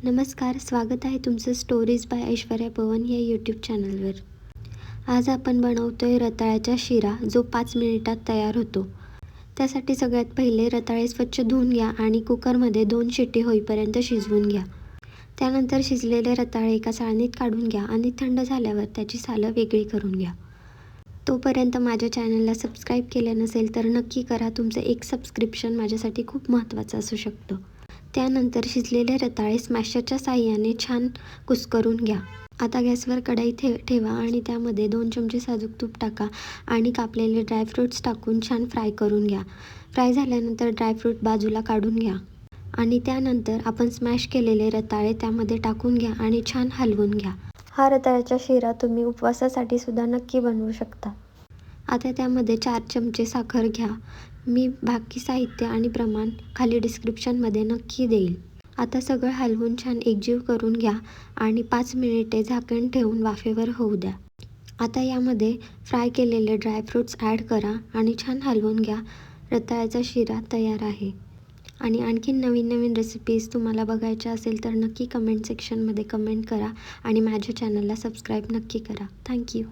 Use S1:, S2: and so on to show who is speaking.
S1: नमस्कार, स्वागत आहे तुमचं स्टोरीज बाय ऐश्वर्या पवन या यूट्यूब चॅनलवर. आज आपण बनवतोय रताळ्याचा शिरा, जो 5 मिनिटात तयार होतो. त्यासाठी सगळ्यात पहिले रताळे स्वच्छ धुवून घ्या आणि कुकरमध्ये 2 शिट्टी होईपर्यंत शिजवून घ्या. त्यानंतर शिजलेले रताळे एका चाळणीत काढून घ्या आणि थंड झाल्यावर त्याची सालं वेगळी करून घ्या. तोपर्यंत माझ्या चॅनलला सबस्क्राईब केलं नसेल तर नक्की करा. तुमचं एक सबस्क्रिप्शन माझ्यासाठी खूप महत्त्वाचं असू शकतं. त्यानंतर शिजलेले रताळे स्मॅशरच्या साहाय्याने छान कुस्करून घ्या. आता गॅसवर कढई ठेवा आणि त्यामध्ये 2 चमचे साजूक तूप टाका आणि कापलेले ड्रायफ्रूट्स टाकून छान फ्राय करून घ्या. फ्राय झाल्यानंतर ड्रायफ्रूट बाजूला काढून घ्या आणि त्यानंतर आपण स्मॅश केलेले रताळे त्यामध्ये टाकून घ्या आणि छान हलवून घ्या. हा रताळ्याचा शिरा तुम्ही उपवासासाठी सुद्धा नक्की बनवू शकता. आता त्यामध्ये 4 चमचे साखर घ्या. मी बाकी साहित्य आणि प्रमाण खाली डिस्क्रिप्शनमध्ये नक्की देईल. आता सगळं हलवून छान एकजीव करून घ्या आणि 5 मिनिटे झाकण ठेवून वाफेवर होऊ द्या. आता यामध्ये फ्राय केलेले ड्रायफ्रूट्स ॲड करा आणि छान हलवून घ्या. रताळ्याचा शिरा तयार आहे. आणि आणखीन नवीन रेसिपीज तुम्हाला बघायच्या असेल तर नक्की कमेंट सेक्शनमध्ये कमेंट करा आणि माझ्या चॅनलला सबस्क्राईब नक्की करा. थँक्यू.